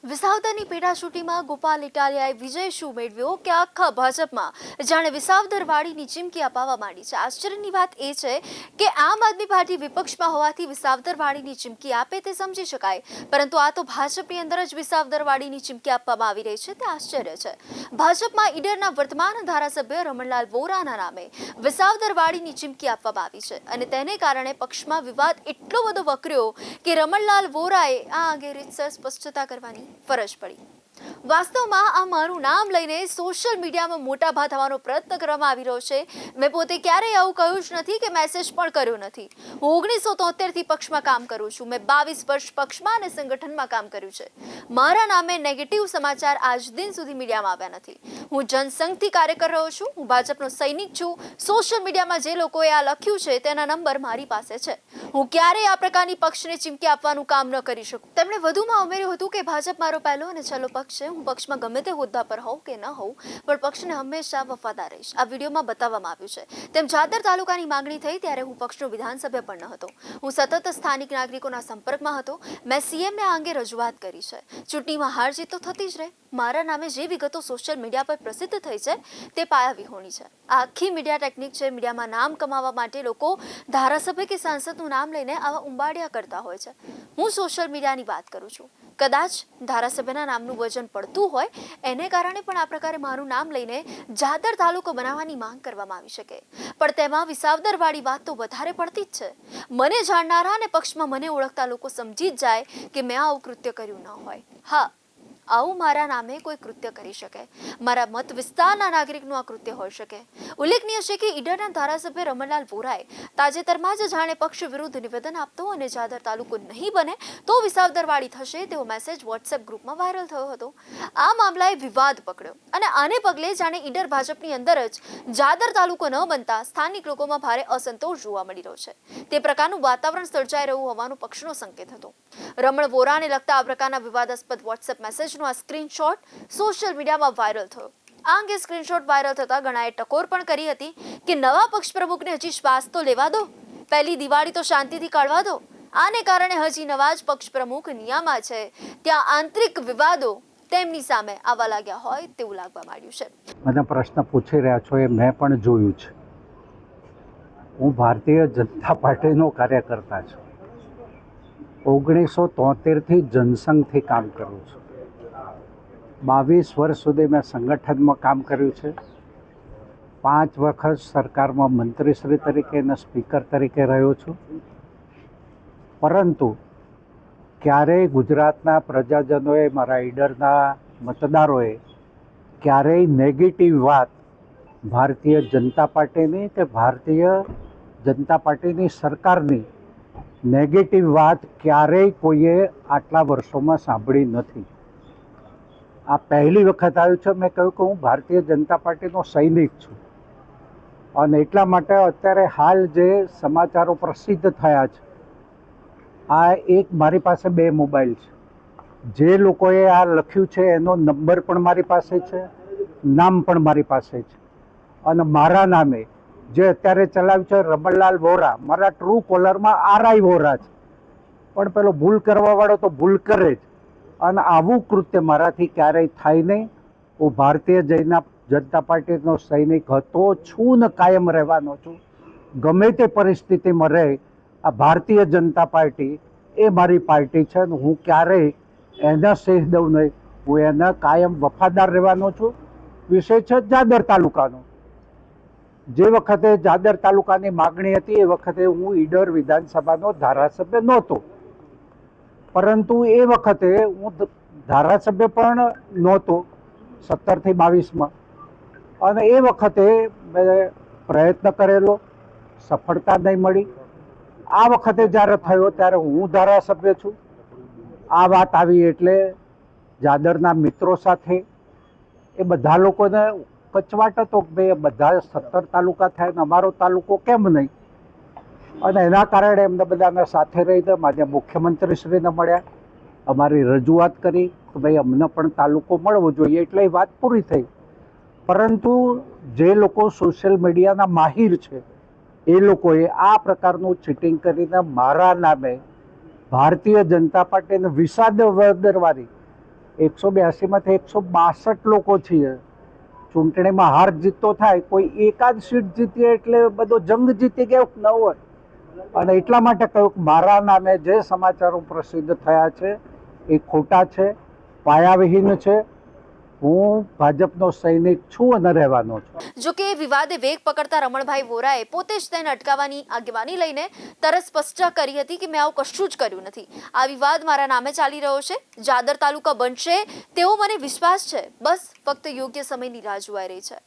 વિસાવદરની પેટા ચૂંટણીમાં ગોપાલ ઇટાલિયાએ વિજય શું મેળવ્યો કે આખા ભાજપમાં જાણે વિસાવદરવાડીની ચીમકી અપાવવા માંડી છે। આશ્ચર્યની વાત એ છે કે આમ આદમી પાર્ટી વિપક્ષમાં હોવાથી વિસાવદરવાડીની ચીમકી આપે તે સમજી શકાય, પરંતુ આ તો ભાજપની અંદર જ વિસાવદરવાડીની ચીમકી આપવામાં આવી રહી છે તે આશ્ચર્ય છે। ભાજપમાં ઈડરના વર્તમાન ધારાસભ્ય રમણલાલ વોરાના નામે વિસાવદરવાડીની ચીમકી આપવામાં આવી છે અને તેને કારણે પક્ષમાં વિવાદ એટલો બધો વકર્યો કે રમણલાલ વોરાએ આ અંગે રીતસર સ્પષ્ટતા કરવાની ફરજ પડી। વાસ્તવમાં આ મારું નામ લઈને સોશિયલ મીડિયામાં મોટા ભાગ થવાનો પ્રયત્ન કરવામાં આવી રહ્યો છે। મેં પોતે ક્યારેય આવું કહ્યું જ નથી કે મેસેજ પણ કર્યો નથી। હું 1973 થી પક્ષમાં કામ કરું છું। મેં 22 વર્ષ પક્ષમાં અને સંગઠનમાં કામ કર્યું છે। મારા નામે નેગેટિવ સમાચાર આજ દિન સુધી મીડિયામાં આવ્યા નથી। હું જનસંઘથી કાર્ય કરી રહ્યો છું। હું ભાજપનો સૈનિક છું। સોશિયલ મીડિયામાં જે લોકોએ આ લખ્યું છે તેના નંબર મારી પાસે છે। હું ક્યારેય આ પ્રકારની પક્ષને ચીમકી આપવાનું કામ ન કરી શકું। તેમણે વધુમાં ઉમેર્યું હતું કે ભાજપ મારો પહેલો અને છેલ્લો પક્ષ છે। હું પક્ષમાં ગમે તે હોદ્દા પર હોઉં કે ન હોઉં પણ પક્ષને હંમેશા વફાદાર રહીશ। આ વિડીયોમાં બતાવવામાં આવ્યું છે તેમ જાદર તાલુકાની માંગણી થઈ ત્યારે હું પક્ષનો વિધાનસભ્ય પણ ન હતો। હું સતત સ્થાનિક નાગરિકોના સંપર્કમાં હતો। મેં સીએમને આ અંગે રજૂઆત કરી છે। ચૂંટણીમાં હાર જીત તો થતી જ રહે। મારા નામે જે વિગતો સોશિયલ મીડિયા પર પ્રસિદ્ધ થઈ છે તે પાયાવિહોણી છે। આ આખી મીડિયા ટેકનિક છે। મીડિયામાં નામ કમાવા માટે લોકો ધારાસભ્ય કે સાંસદનું નામ લઈને આવા ઉંબાડિયા કરતા હોય છે। હું સોશિયલ મીડિયાની વાત કરું છું। કદાચ ધારાસભ્યના નામનું વજન પડતું હોય એને કારણે પણ આ પ્રકારે મારું નામ લઈને જાદર તાલુકો બનાવવાની માંગ કરવામાં આવી શકે, પણ તેમાં વિસાવદરવાળી વાત તો વધારે પડતી જ છે। મને જાણનારા અને પક્ષમાં મને ઓળખતા લોકો સમજી જ જાય કે મેં આવું કૃત્ય કર્યું ન હોય। હા, આવું મારા નામે કોઈ કૃત્ય કરી શકે। મારા મત વિસ્તારના નાગરિકનું આ કૃત્ય હોઈ શકે। ઉલ્લેખનીય છે કે ઈડરના ધારાસભ્ય રમણલાલ વોરાએ તાજેતરમાં જ જાણે પક્ષ વિરુદ્ધ નિવેદન આપતો અને જાદર તાલુકો નહીં બને તો વિસાવદરવાડી થશે તેવો મેસેજ વોટ્સએપ ગ્રુપમાં વાયરલ થયો હતો। આ મામલાએ વિવાદ પકડ્યો અને આને પગલે જાણે ઈડર ભાજપની અંદર જ જાદર તાલુકો ન બનતા સ્થાનિક લોકોમાં ભારે અસંતોષ જોવા મળી રહ્યો છે। તે પ્રકારનું વાતાવરણ સર્જાઈ રહ્યું હોવાનો પક્ષનો સંકેત હતો। રમણ વોરાને લગતા આ પ્રકારના વિવાદાસ્પદ વોટ્સએપ મેસેજ નો આ સ્ક્રીનશોટ સોશિયલ મીડિયામાં વાયરલ થયો। આ અંગે સ્ક્રીનશોટ વાયરલ થતા ઘણાએ ટકોર પણ કરી હતી કે નવા પક્ષ પ્રમુખને હજી શ્વાસ તો લેવા દો, પહેલી દિવાળી તો શાંતિથી કાઢવા દો। આને કારણે હજી નવા જ પક્ષ પ્રમુખ નિયામા છે ત્યાં આંતરિક વિવાદો તેમની સામે આવવા લાગ્યા હોય તેવું લાગવા માંડ્યું છે। મને પ્રશ્ન પૂછી રહ્યા છો એ મેં પણ જોયું છે। હું ભારતીય જનતા પાર્ટીનો કાર્યકર્તા છું। 1973થી જનસંઘથી કામ કરું છું। 22 વર્ષ સુધી મેં સંગઠનમાં કામ કર્યું છે। 5 વખત સરકારમાં મંત્રીશ્રી તરીકે અને સ્પીકર તરીકે રહ્યો છું। પરંતુ ક્યારેય ગુજરાતના પ્રજાજનોએ, મારા ઈડરના મતદારોએ ક્યારેય નેગેટિવ વાત ભારતીય જનતા પાર્ટીની કે ભારતીય જનતા પાર્ટીની સરકારની નેગેટિવ વાત ક્યારેય કોઈએ આટલા વર્ષોમાં સાંભળી નથી। આ પહેલી વખત આવ્યું છે। મેં કહ્યું કે હું ભારતીય જનતા પાર્ટીનો સૈનિક છું અને એટલા માટે અત્યારે હાલ જે સમાચારો પ્રસિદ્ધ થયા છે, આ એક મારી પાસે 2 મોબાઈલ છે। જે લોકોએ આ લખ્યું છે એનો નંબર પણ મારી પાસે છે, નામ પણ મારી પાસે છે અને મારા નામે જે અત્યારે ચલાવ્યું છે રમણલાલ વોરા, મારા ટ્રુ કોલરમાં RI વોરા છે, પણ પેલો ભૂલ કરવાવાળો તો ભૂલ કરે જ અને આવું કૃત્ય મારાથી ક્યારેય થાય નહીં। હું ભારતીય જનતા પાર્ટીનો સૈનિક હતો, છું ને કાયમ રહેવાનો છું। ગમે તે પરિસ્થિતિમાં રહે, આ ભારતીય જનતા પાર્ટી એ મારી પાર્ટી છે અને હું ક્યારેય એને શેષ દઉં નહીં। હું એને કાયમ વફાદાર રહેવાનો છું। વિષય છે જાદર તાલુકાનો। જે વખતે જાદર તાલુકાની માગણી હતી એ વખતે હું ઈડર વિધાનસભાનો ધારાસભ્ય નહોતો, પરંતુ એ વખતે હું ધારાસભ્ય પણ નહોતો 17 થી 22માં, અને એ વખતે મેં પ્રયત્ન કરેલો, સફળતા નહીં મળી। આ વખતે જ્યારે થયો ત્યારે હું ધારાસભ્ય છું। આ વાત આવી એટલે જાદરના મિત્રો સાથે એ બધા લોકોને કચવાટ હતો કે ભાઈ બધા 17 તાલુકા થાય ને અમારો તાલુકો કેમ નહીં, અને એના કારણે એમને બધાને સાથે રહીને માન્ય મુખ્યમંત્રીશ્રીને મળ્યા, અમારી રજૂઆત કરી કે ભાઈ અમને પણ તાલુકો મળવો જોઈએ, એટલે એ વાત પૂરી થઈ। પરંતુ જે લોકો સોશિયલ મીડિયાના માહિર છે એ લોકોએ આ પ્રકારનું ચીટિંગ કરીને મારા નામે ભારતીય જનતા પાર્ટીને વિસાવદરવાળી 182માંથી 162 લોકો છીએ. ચૂંટણીમાં હાર જીત તો થાય, કોઈ એકાદ સીટ જીતીએ એટલે બધો જંગ જીતી ગયો ન હોય. અને એટલા માટે કહ્યું કે મારા નામે જે સમાચારો પ્રસિદ્ધ થયા છે એ ખોટા છે, પાયાવિહીન છે. હું ભાજપનો સૈનિક છું અને રહેવાનો છું. જો કે વિવાદે વેગ પકડતા રમણભાઈ વોરાએ પોતે જ તેને અટકાવવાની આગેવાની લઈને તરત સ્પષ્ટતા કરી હતી કે મેં આવું કશું જ કર્યું નથી. આ વિવાદ મારા નામે ચાલી રહ્યો છે. જાદર તાલુકા બનશે તેવો મને વિશ્વાસ છે. બસ ફક્ત યોગ્ય સમયની રાહ જોવાઈ રહી છે.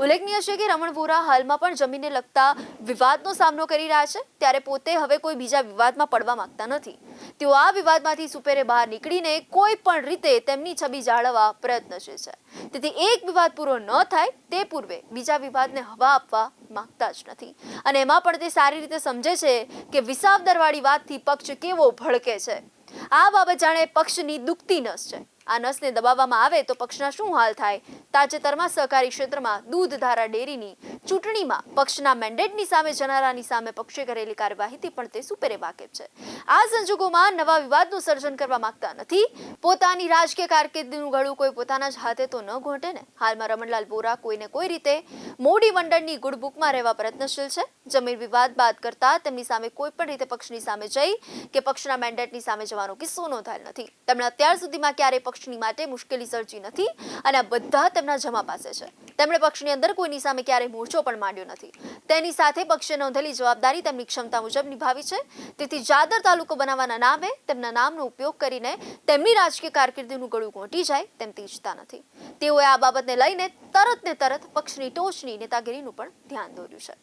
ઉલ્લેખનીય છે કે રમણ વોરા હાલમાં પણ જમીનને લગતા વિવાદનો સામનો કરી રહ્યા છે, ત્યારે પોતે હવે કોઈ બીજા વિવાદમાં પડવા માંગતા નથી. તેઓ આ વિવાદમાંથી સુપેરે બહાર નીકળીને કોઈ પણ રીતે તેમની છબી જાળવવા પ્રયત્નશીલ છે. તેથી એક વિવાદ પૂરો ન થાય તે પૂર્વે બીજા વિવાદને હવા આપવા માંગતા જ નથી. અને એમાં પણ તે સારી રીતે સમજે છે કે વિસાવદરવાળી વાતથી પક્ષ કેવો ભડકે છે. આ બાબત જાણે પક્ષની દુખતી નસ છે. આ નસને દબાવવામાં આવે તો પક્ષના શું હાલ થાય. તાજેતરમાં સહકારી ક્ષેત્રમાં દૂધધારા ડેરીની ચૂંટણીમાં પક્ષના મેન્ડેટની સામે જનારાની સામે પક્ષે કરેલી કાર્યવાહીથી પણ તે સુપેરે વાકેફ છે. આ સંજોગોમાં નવા વિવાદનું સર્જન કરવા માંગતા નથી. પોતાની રાજકીય કારકિર્દીનું ગળું કોઈ પોતાના જ હાથે તો ન ઘોંટે ને. હાલમાં રમણલાલ વોરા કોઈને કોઈ રીતે મોડી મંડળની ગુડબુકમાં રહેવા પ્રયત્નશીલ છે. જમીન વિવાદ બાદ કરતા તેમની સામે કોઈ પણ રીતે પક્ષની સામે જઈ કે પક્ષના મેન્ડેટની સામે જવાનો કિસ્સો નોંધાયેલ નથી. તેમણે અત્યાર સુધીમાં ક્યારેય પક્ષની માટે મુશ્કેલી સર્જી નથી અને આ બધા તેમના જમા પાસે છે. તેમણે પક્ષની અંદર કોઈની સામે ક્યારેય મોરચો પણ માંડ્યો નથી. તેની સાથે પક્ષે નોંધેલી જવાબદારી તેમની ક્ષમતા મુજબ નિભાવી છે. તેથી જાદર તાલુકો બનાવવાના નામે તેમના નામનો ઉપયોગ કરીને તેમની રાજકીય કારકિર્દીનું ગળું ઘોંટી જાય તેમ તે ઈચ્છતા નથી. તેઓએ આ બાબતને લઈને તરત પક્ષની ટોચની નેતાગીરીનું પણ ધ્યાન દોર્યું છે.